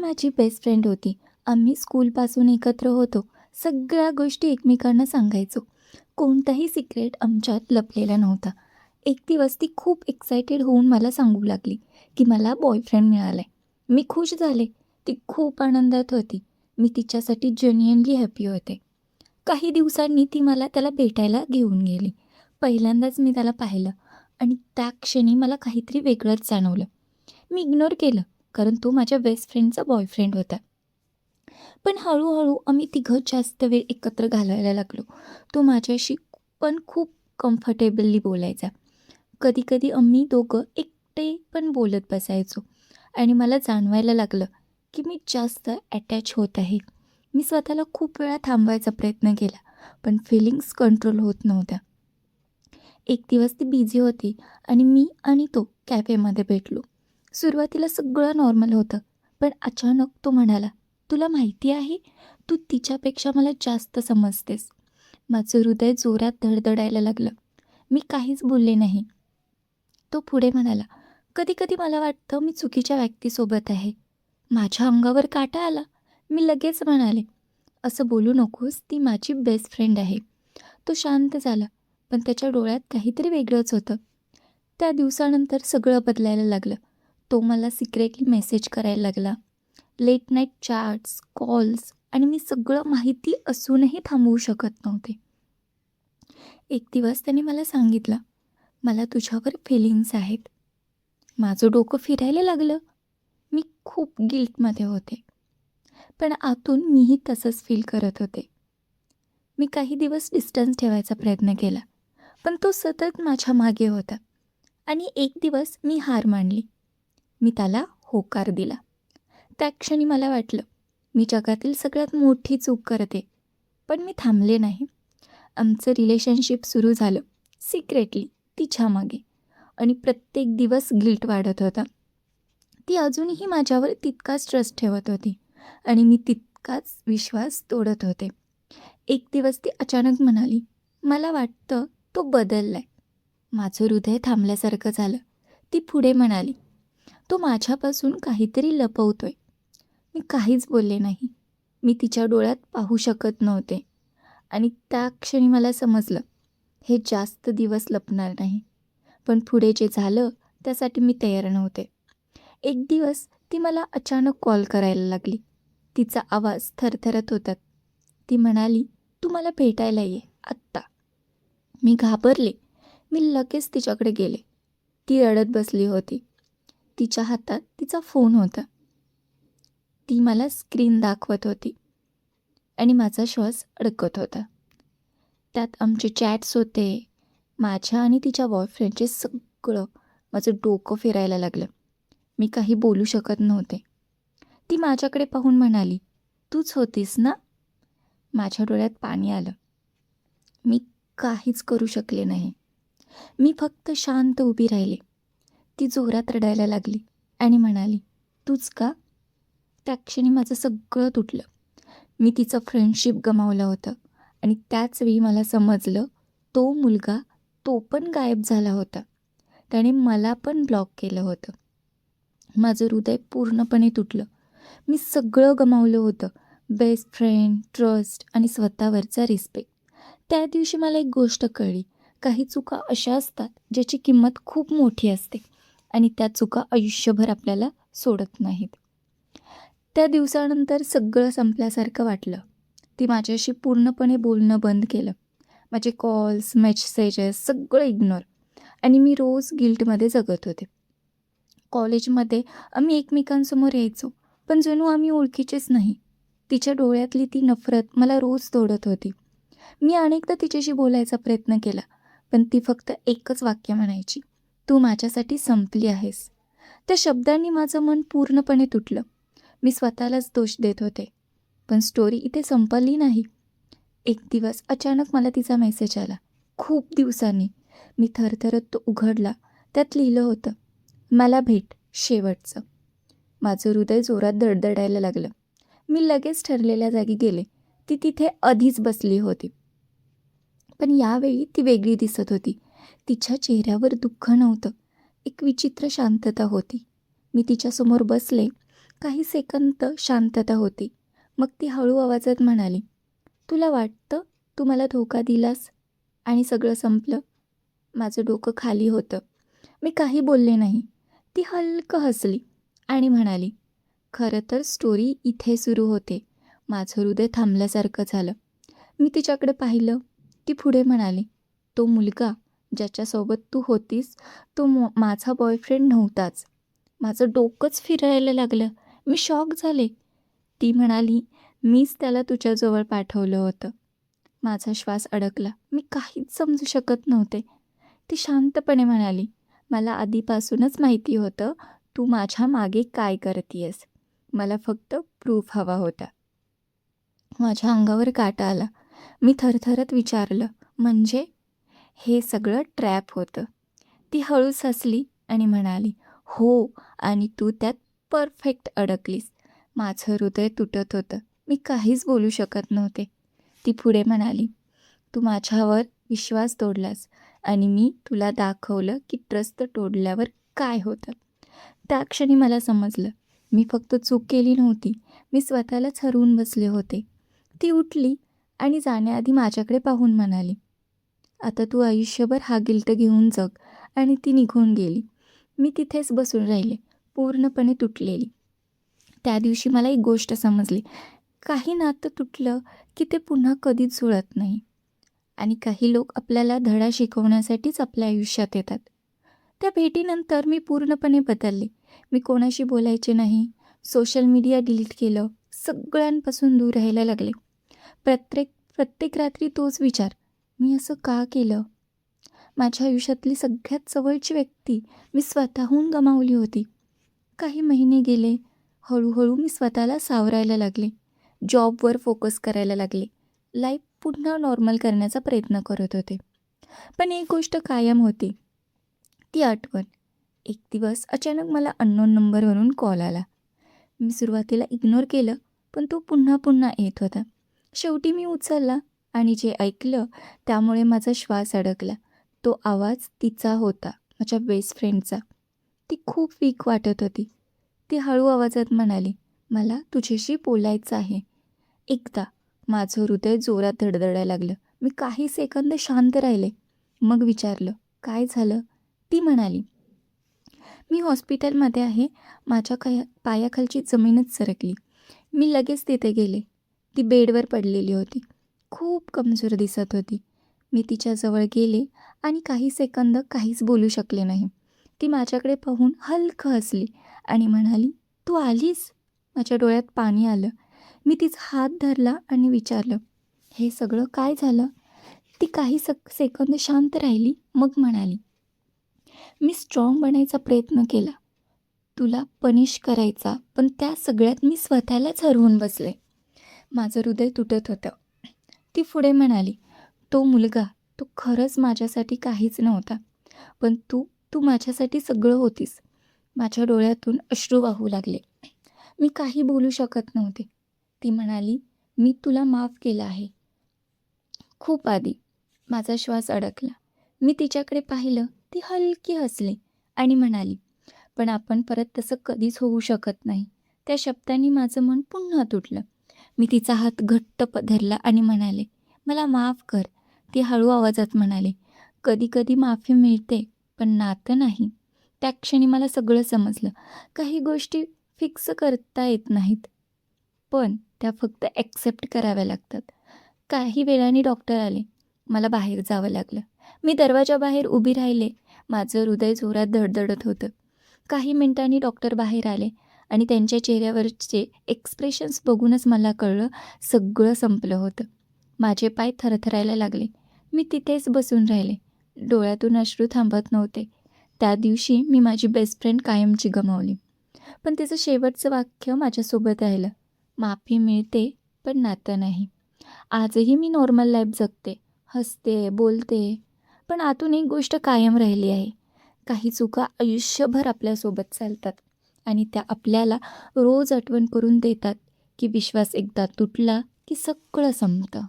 माझी best friend होती. आम्ही स्कूलपासून एकत्र होतो. सगळ्या गोष्टी एकमेकांना सांगायचो. कोणताही सिक्रेट आमच्यात लपलेला नव्हता. एक दिवस ती खूप एक्सायटेड होऊन मला सांगू लागली की मला बॉयफ्रेंड मिळाला आहे. मी खुश झाले. ती खूप आनंदात होती. मी तिच्यासाठी जेन्युइनली हॅपी होते. काही दिवसांनी ती मला त्याला भेटायला घेऊन गेली. पहिल्यांदाच मी त्याला पाहिलं आणि त्या क्षणी मला काहीतरी वेगळंच जाणवलं. मी इग्नोर केलं कारण तो माझ्या बेस्ट फ्रेंडचा बॉयफ्रेंड होता. पण हळूहळू आम्ही तिघं जास्त वेळ एकत्र घालवायला लागलो. तो माझ्याशी पण खूप कम्फर्टेबली बोलायचा. कधीकधी आम्ही दोघं एकटे पण बोलत बसायचो आणि मला जाणवायला लागलं की मी जास्त अटॅच होत आहे. मी स्वतःला खूप वेळा थांबवायचा प्रयत्न केला, पण फिलिंग्स कंट्रोल होत नव्हत्या. एक दिवस ती बिझी होती आणि मी आणि तो कॅफेमध्ये भेटलो. सुरुवातीला सगळं नॉर्मल होतं, पण अचानक तो म्हणाला, तुला माहिती आहे, तू तिच्यापेक्षा मला जास्त समजतेस. माझं हृदय जोरात धडधडायला लागलं. मी काहीच बोलले नाही. तो पुढे म्हणाला, कधी कधी मला वाटतं मी चुकीच्या व्यक्तीसोबत आहे. माझ्या अंगावर काटा आला. मी लगेच म्हणाले, असं बोलू नकोस, ती माझी बेस्ट फ्रेंड आहे. तो शांत झाला, पण त्याच्या डोळ्यात काहीतरी वेगळंच होतं. त्या दिवसानंतर सगळं बदलायला लागलं. तो मला सिक्रेटली मेसेज करायला लागला. लेट नाईट चॅट्स, कॉल्स आणि मी सगळं माहिती असूनही थांबवू शकत नव्हते. एक दिवस त्याने मला सांगितलं, मला तुझ्यावर फिलिंग्स आहेत. माझं डोकं फिरायला लागलं. मी खूप गिल्टमध्ये होते, पण आतून मीही तसंच फील करत होते. मी काही दिवस डिस्टन्स ठेवायचा प्रयत्न केला, पण तो सतत माझ्या मागे होता. आणि एक दिवस मी हार मानली. मी त्याला होकार दिला. त्या क्षणी मला वाटलं, मी जगातील सगळ्यात मोठी चूक करते. पण मी थांबले नाही. आमचं रिलेशनशिप सुरू झालं सिक्रेटली तिच्या मागे, आणि प्रत्येक दिवस गिल्ट वाढत होता. ती अजूनही माझ्यावर तितकाच ट्रस्ट ठेवत होती आणि मी तितकाच विश्वास तोडत होते. एक दिवस ती अचानक म्हणाली, मला वाटतं तो बदललाय. माझं हृदय थांबल्यासारखं झालं. ती पुढे म्हणाली, तो माझ्यापासून काहीतरी लपवतोय. मी काहीच बोलले नाही. मी तिच्या डोळ्यात पाहू शकत नव्हते आणि त्या क्षणी मला समजलं, हे जास्त दिवस लपणार नाही. पण पुढे जे झालं त्यासाठी मी तयार नव्हते. एक दिवस ती मला अचानक कॉल करायला लागली. तिचा आवाज थरथरत होता. ती म्हणाली, तू मला भेटायला ये आत्ता. मी घाबरले. मी लगेच तिच्याकडे गेले. ती रडत बसली होती. तिच्या हातात तिचा फोन होता. ती मला स्क्रीन दाखवत होती आणि माझा श्वास अडकत होता. त्यात आमचे चॅट्स होते, माझ्या आणि तिच्या बॉयफ्रेंडचे. सगळं माझं डोकं फिरायला लागलं. मी काही बोलू शकत नव्हते. ती माझ्याकडे पाहून म्हणाली, तूच होतीस ना? माझ्या डोळ्यात पाणी आलं. मी काहीच करू शकले नाही. मी फक्त शांत उभी राहिले. ती जोरात रडायला लागली आणि म्हणाली, तूच का? त्या क्षणी माझं सगळं तुटलं. मी तिचं फ्रेंडशिप गमावलं होतं आणि त्याच वेळी मला समजलं, तो मुलगा तो पण गायब झाला होता. त्याने मला पण ब्लॉक केलं होतं. माझं हृदय पूर्णपणे तुटलं. मी सगळं गमावलं होतं, बेस्ट फ्रेंड, ट्रस्ट आणि स्वतःवरचा रिस्पेक्ट. त्या दिवशी मला एक गोष्ट कळली, काही चुका अशा असतात ज्याची किंमत खूप मोठी असते आणि त्या चुका आयुष्यभर आपल्याला सोडत नाहीत. त्या दिवसानंतर सगळं संपल्यासारखं वाटलं. ती माझ्याशी पूर्णपणे बोलणं बंद केलं. माझे कॉल्स, मेसेजेस सगळं इग्नोर, आणि मी रोज गिल्टमध्ये जगत होते. कॉलेजमध्ये आम्ही एकमेकांसमोर यायचो, पण जणू आम्ही ओळखीचेच नाही. तिच्या डोळ्यातली ती नफरत मला रोज तोडत होती. मी अनेकदा तिच्याशी बोलायचा प्रयत्न केला, पण ती फक्त एकच वाक्य म्हणायची, तू माझ्यासाठी संपली आहेस. त्या शब्दांनी माझं मन पूर्णपणे तुटलं. मी स्वतःलाच दोष देत होते, पण स्टोरी इथे संपली नाही. एक दिवस अचानक मला तिचा मेसेज आला. खूप दिवसांनी. मी थरथरत तो उघडला. त्यात लिहिलं होतं, मला भेट, शेवटचं. माझं हृदय जोरात धडधडायला लागलं. मी लगेच ठरलेल्या जागी गेले. ती तिथे आधीच बसली होती, पण यावेळी ती वेगळी दिसत होती. तिच्या चेहऱ्यावर दुःख नव्हतं, एक विचित्र शांतता होती. मी तिच्यासमोर बसले काही सेकंद शांतता होती. मग ती हळू आवाजात म्हणाली, "तुला वाटतं तू मला धोका दिलास आणि सगळं संपलं?" माझं डोकं खाली होतं. मी काही बोलले नाही. ती हलकं हसली आणि म्हणाली, "खरं तर स्टोरी इथे सुरू होते." माझं हृदय थांबल्यासारखं झालं. मी तिच्याकडे पाहिलं. ती पुढे म्हणाली, "तो मुलगा ज्याच्यासोबत तू होतीस तो माझा बॉयफ्रेंड नव्हताच." माझं डोकंच फिरायला लागलं. मी शॉक झाले. ती म्हणाली, "मीच त्याला तुझ्याजवळ पाठवलं होतं." माझा श्वास अडकला. मी काहीच समजू शकत नव्हते. ती शांतपणे म्हणाली, "मला आधीपासूनच माहिती होतं तू माझ्या मागे काय करतीयस. मला फक्त प्रूफ हवा होता." माझ्या अंगावर काटा आला. मी थरथरत विचारलं, "म्हणजे?" "हे सगळं ट्रॅप होतं." ती हळूच हसली आणि म्हणाली, "हो, आणि तू त्यात परफेक्ट अडकलीस." माझं हृदय तुटत होतं. मी काहीच बोलू शकत नव्हते. ती पुढे म्हणाली, "तू माझ्यावर विश्वास तोडलास आणि मी तुला दाखवलं की ट्रस्ट तोडल्यावर काय होतं." त्या क्षणी मला समजलं, मी फक्त चूक केली नव्हती, मी स्वतःलाच हरवून बसले होते. ती उठली आणि जाण्याआधी माझ्याकडे पाहून म्हणाली, "आता तू आयुष्यभर हा गिल्ट घेऊन जग." आणि ती निघून गेली. मी तिथेच बसून राहिले, पूर्णपणे तुटलेली. त्या दिवशी मला एक गोष्ट समजली, काही नातं तुटलं की ते पुन्हा कधीच जुळत नाही. आणि काही लोक आपल्याला धडा शिकवण्यासाठीच आपल्या आयुष्यात येतात. त्या भेटीनंतर मी पूर्णपणे बदलले. मी कोणाशी बोलायचे नाही, सोशल मीडिया डिलीट केलं, सगळ्यांपासून दूर राहायला लागले. प्रत्येक प्रत्येक रात्री तोच विचार, मी असं का केलं? माझ्या आयुष्यातली सगळ्यात जवळची व्यक्ती मी स्वतःहून गमावली होती. काही महिने गेले. हळूहळू मी स्वतःला सावरायला लागले. जॉबवर फोकस करायला लागले. लाईफ पुन्हा नॉर्मल करण्याचा प्रयत्न करत होते. पण एक गोष्ट कायम होती, ती आठवण. एक दिवस अचानक मला अननोन नंबरवरून कॉल आला. मी सुरुवातीला इग्नोर केलं, पण तो पुन्हा पुन्हा येत होता. शेवटी मी उचलला आणि जे ऐकलं त्यामुळे माझा श्वास अडकला. तो आवाज तिचा होता, माझ्या बेस्ट फ्रेंडचा. ती खूप वीक वाटत होती. ती हळू आवाजात म्हणाली, "मला तुझ्याशी बोलायचं आहे." एकदा माझं हृदय जोरात धडधडायला लागलं. मी काही सेकंद शांत राहिले. मग विचारलं, "काय झालं?" ती म्हणाली, "मी हॉस्पिटलमध्ये आहे. माझ्या पायाखालची जमीनच सरकली." मी लगेच तिथे गेले. ती बेडवर पडलेली होती. खूप कमजोर दिसत होती. मी तिच्याजवळ गेले आणि काही सेकंद काहीच बोलू शकले नाही. ती माझ्याकडे पाहून हलकं हसली आणि म्हणाली, "तू आलीस?" माझ्या डोळ्यात पाणी आलं. मी तिचा हात धरला आणि विचारलं, "हे सगळं काय झालं?" ती काही सेकंद शांत राहिली. मग म्हणाली, "मी स्ट्रॉंग बनायचा प्रयत्न केला, तुला पनिश करायचा, पण त्या सगळ्यात मी स्वतःलाच हरवून बसले." माझं हृदय तुटत होतं. ती पुढे म्हणाली, "तो मुलगा, तो खरंच माझ्यासाठी काहीच नव्हता. पण तू तू माझ्यासाठी सगळं होतीस." माझ्या डोळ्यातून अश्रू वाहू लागले. मी काही बोलू शकत नव्हते. ती म्हणाली, "मी तुला माफ केलं आहे, खूप आधी." माझा श्वास अडकला. मी तिच्याकडे पाहिलं. ती हलकी हसली आणि म्हणाली, "पण आपण परत तसं कधीच होऊ शकत नाही." त्या शब्दांनी माझं मन पुन्हा तुटलं. मी तिचा हात घट्ट धरला आणि म्हणाले, "मला माफ कर." ती हळू आवाजात म्हणाली, "कधी कधी माफी मिळते, पण नातं नाही." त्या क्षणी मला सगळं समजलं. काही गोष्टी फिक्स करता येत नाहीत, पण त्या फक्त ॲक्सेप्ट कराव्या लागतात. काही वेळाने डॉक्टर आले. मला बाहेर जावं लागलं. मी दरवाजाबाहेर उभी राहिले. माझं हृदय जोरात धडधडत होतं. काही मिनिटांनी डॉक्टर बाहेर आले आणि त्यांच्या चेहऱ्यावरचे एक्सप्रेशन्स बघूनच मला कळलं, सगळं संपलं होतं. माझे पाय थरथरायला लागले. मी तिथेच बसून राहिले. डोळ्यातून अश्रू थांबत नव्हते. त्या दिवशी मी माझी बेस्ट फ्रेंड कायमची गमावली. पण तिचं शेवटचं वाक्य माझ्यासोबत राहिलं, "माफी मिळते, पण नातं नाही." आजही मी नॉर्मल लाईफ जगते, हसते, बोलते, पण आतून एक गोष्ट कायम राहिली आहे. काही चुका आयुष्यभर आपल्यासोबत चालतात आणि त्या आपल्याला रोज आठवण करून देतात की विश्वास एकदा तुटला की सगळं संपतं.